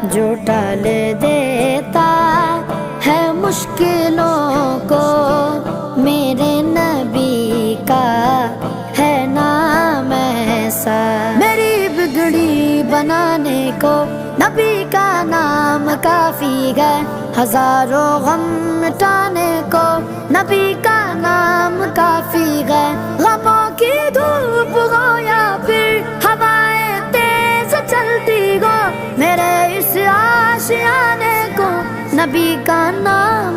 जो टाल देता है मुश्किलों को। मेरे नबी का है नाम ऐसा। मेरी बिगड़ी बनाने को नबी का नाम काफी है। हजारों गम मिटाने को नबी का नाम काफी है। गमों की धूप हो या फिर हवाएं तेज चलती हो, मेरे इस आशियाने को नबी का नाम